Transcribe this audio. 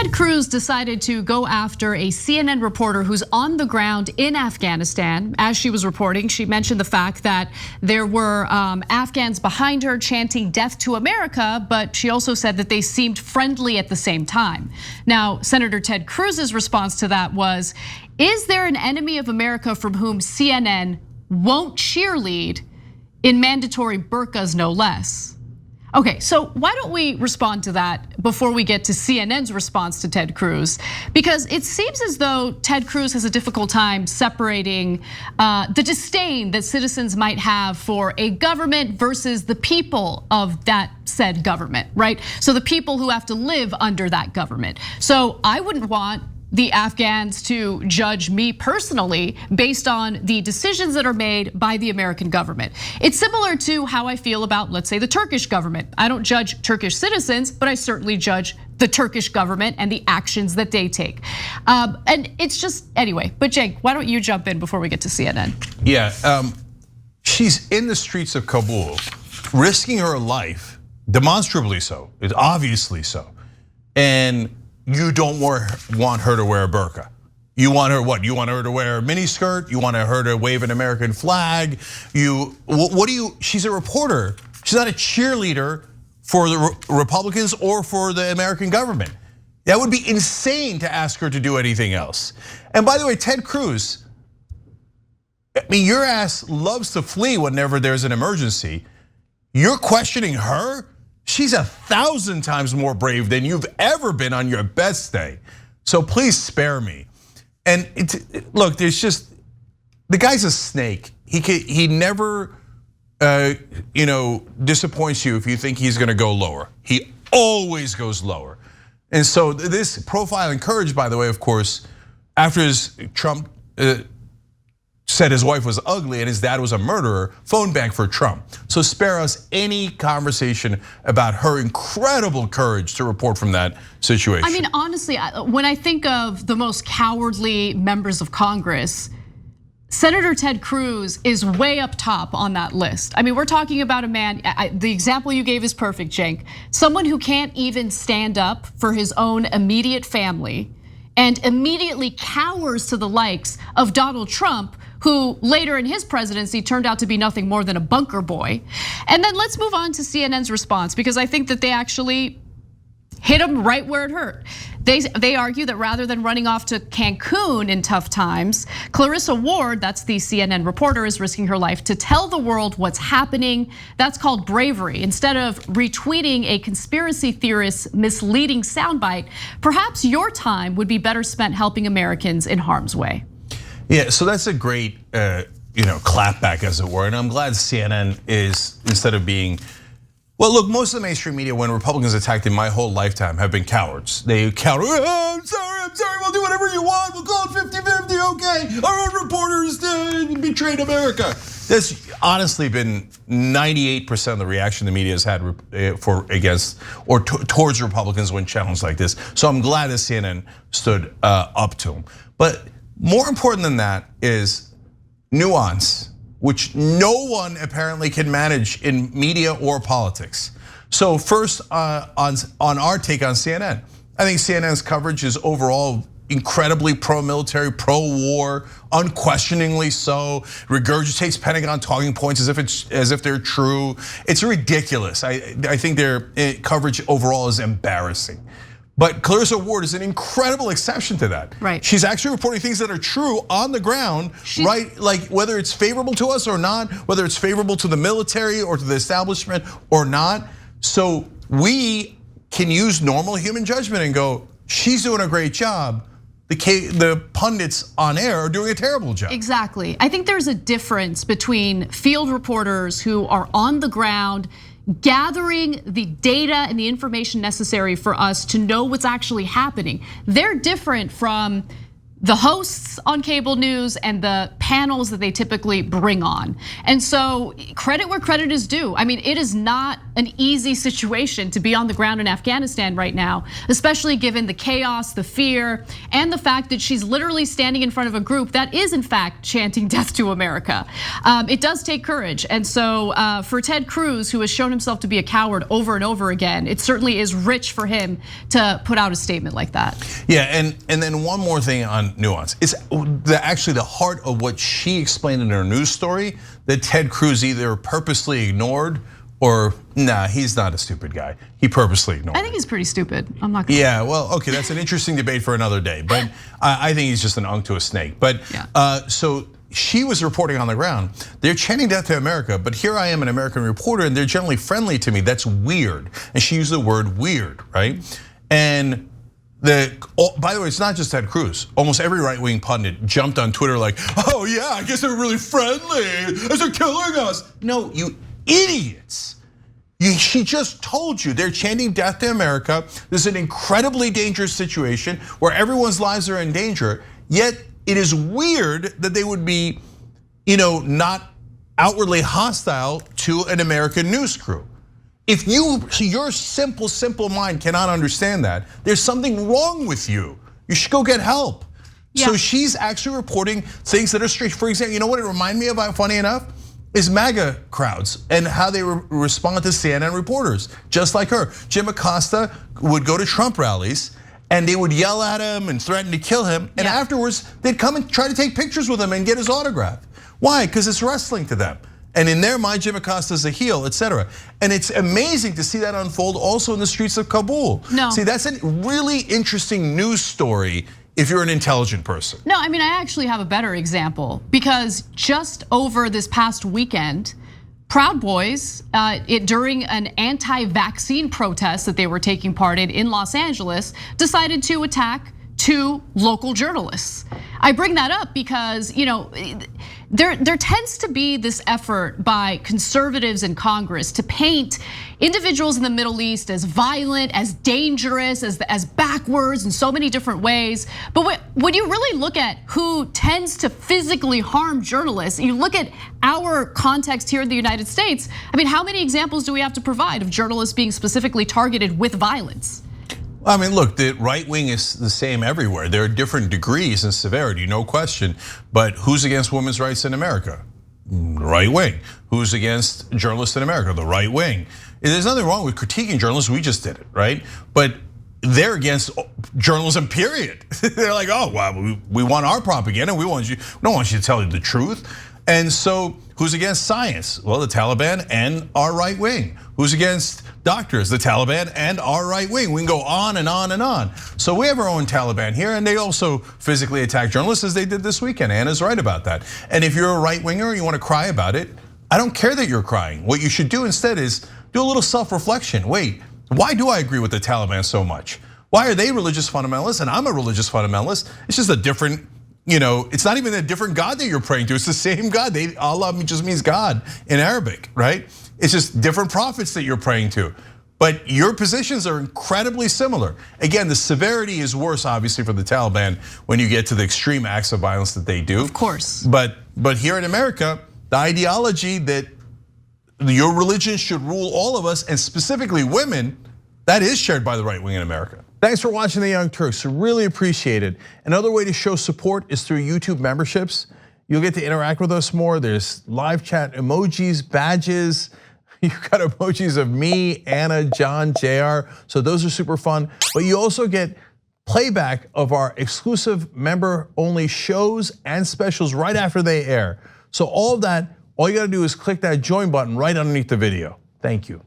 Ted Cruz decided to go after a CNN reporter who's on the ground in Afghanistan. As she was reporting, she mentioned the fact that there were Afghans behind her chanting "Death to America," but she also said that they seemed friendly at the same time. Now, Senator Ted Cruz's response to that was, is there an enemy of America from whom CNN won't cheerlead in mandatory burqas, no less? Okay, so why don't we respond to that before we get to CNN's response to Ted Cruz? Because it seems as though Ted Cruz has a difficult time separating the disdain that citizens might have for a government versus the people of that said government, right? So the people who have to live under that government. So I wouldn't want the Afghans to judge me personally based on the decisions that are made by the American government. It's similar to how I feel about, let's say, the Turkish government. I don't judge Turkish citizens, but I certainly judge the Turkish government and the actions that they take. And it's just, anyway, but Cenk, why don't you jump in before we get to CNN? Yeah, she's in the streets of Kabul, risking her life, demonstrably so, obviously so. And you don't want her to wear a burqa. You want her what? You want her to wear a miniskirt? You want her to wave an American flag? She's a reporter. She's not a cheerleader for the Republicans or for the American government. That would be insane to ask her to do anything else. And by the way, Ted Cruz, I mean, your ass loves to flee whenever there's an emergency. You're questioning her? She's 1,000 times more brave than you've ever been on your best day. So please spare me. And look, there's just, the guy's a snake. He never disappoints you if you think he's gonna go lower. He always goes lower. And so this profile encouraged, by the way, of course, after Trump said his wife was ugly and his dad was a murderer, phone bank for Trump. So spare us any conversation about her incredible courage to report from that situation. I mean, honestly, when I think of the most cowardly members of Congress, Senator Ted Cruz is way up top on that list. I mean, we're talking about a man, the example you gave is perfect, Cenk. Someone who can't even stand up for his own immediate family and immediately cowers to the likes of Donald Trump, who later in his presidency turned out to be nothing more than a bunker boy. And then let's move on to CNN's response, because I think that they actually hit him right where it hurt. They argue that rather than running off to Cancun in tough times, Clarissa Ward, that's the CNN reporter, is risking her life to tell the world what's happening. That's called bravery. Instead of retweeting a conspiracy theorist's misleading soundbite, perhaps your time would be better spent helping Americans in harm's way. Yeah, so that's a great clapback, as it were. And I'm glad CNN is, instead of being, well, look, most of the mainstream media, when Republicans attacked in my whole lifetime, have been cowards. They counter, oh, I'm sorry, we'll do whatever you want. We'll call it 50-50, okay. Our own reporters betrayed America. That's honestly been 98% of the reaction the media has had towards Republicans when challenged like this. So I'm glad that CNN stood up to them. But more important than that is nuance, which no one apparently can manage in media or politics. So first, on our take on CNN, I think CNN's coverage is overall incredibly pro-military, pro-war, unquestioningly so. Regurgitates Pentagon talking points as if they're true. It's ridiculous. I think their coverage overall is embarrassing. But Clarissa Ward is an incredible exception to that. Right. She's actually reporting things that are true on the ground, right? Like whether it's favorable to us or not, whether it's favorable to the military or to the establishment or not. So we can use normal human judgment and go, she's doing a great job. The pundits on air are doing a terrible job. Exactly. I think there's a difference between field reporters who are on the ground, gathering the data and the information necessary for us to know what's actually happening. They're different from the hosts on cable news and the panels that they typically bring on. And so credit where credit is due. I mean, it is not an easy situation to be on the ground in Afghanistan right now, especially given the chaos, the fear, and the fact that she's literally standing in front of a group that is in fact chanting death to America. It does take courage. And so for Ted Cruz, who has shown himself to be a coward over and over again, it certainly is rich for him to put out a statement like that. Yeah, and then one more thing on nuance. It's actually the heart of what she explained in her news story that Ted Cruz either purposely ignored or, nah, he's not a stupid guy. He purposely ignored. I think he's pretty stupid. I'm not gonna. Yeah, well, okay, that's an interesting debate for another day. But I think he's just an unk to a snake. But so she was reporting on the ground. They're chanting death to America, but here I am, an American reporter, and they're generally friendly to me. That's weird. And she used the word weird, right? And by the way, it's not just Ted Cruz. Almost every right-wing pundit jumped on Twitter like, oh yeah, I guess they're really friendly as they're killing us. No, you idiots. She just told you they're chanting death to America. This is an incredibly dangerous situation where everyone's lives are in danger. Yet it is weird that they would be, not outwardly hostile to an American news crew. If your simple mind cannot understand that, there's something wrong with you. You should go get help. Yeah. So she's actually reporting things that are strange. For example, you know what it reminded me of, funny enough? Is MAGA crowds and how they respond to CNN reporters, just like her. Jim Acosta would go to Trump rallies and they would yell at him and threaten to kill him. And afterwards, they'd come and try to take pictures with him and get his autograph. Why? Because it's wrestling to them. And in their mind, Jim Acosta's a heel, etc. And it's amazing to see that unfold also in the streets of Kabul. No. See, that's a really interesting news story if you're an intelligent person. No, I mean, I actually have a better example because just over this past weekend, Proud Boys, during an anti-vaccine protest that they were taking part in Los Angeles, decided to attack 2 local journalists. I bring that up because, there tends to be this effort by conservatives in Congress to paint individuals in the Middle East as violent, as dangerous, as backwards in so many different ways. But when you really look at who tends to physically harm journalists, you look at our context here in the United States, I mean, how many examples do we have to provide of journalists being specifically targeted with violence? I mean, look, the right wing is the same everywhere. There are different degrees and severity, no question. But who's against women's rights in America? The right wing. Who's against journalists in America? The right wing. There's nothing wrong with critiquing journalists. We just did it, right? But they're against journalism, period. They're like, oh, well, we want our propaganda. We don't want you to tell you the truth. And so who's against science? Well, the Taliban and our right wing. Who's against doctors? The Taliban and our right wing. We can go on and on and on. So we have our own Taliban here, and they also physically attack journalists as they did this weekend. Anna's right about that. And if you're a right winger and you want to cry about it, I don't care that you're crying. What you should do instead is do a little self-reflection. Wait, why do I agree with the Taliban so much? Why are they religious fundamentalists and I'm a religious fundamentalist? It's just a different, it's not even a different God that you're praying to. It's the same God. Allah just means God in Arabic, right? It's just different prophets that you're praying to. But your positions are incredibly similar. Again, the severity is worse, obviously, for the Taliban when you get to the extreme acts of violence that they do. Of course. But here in America, the ideology that your religion should rule all of us, and specifically women, that is shared by the right wing in America. Thanks for watching The Young Turks, really appreciate it. Another way to show support is through YouTube memberships. You'll get to interact with us more. There's live chat emojis, badges. You've got emojis of me, Anna, John, JR. So those are super fun. But you also get playback of our exclusive member-only shows and specials right after they air. So all of that, all you gotta do is click that join button right underneath the video. Thank you.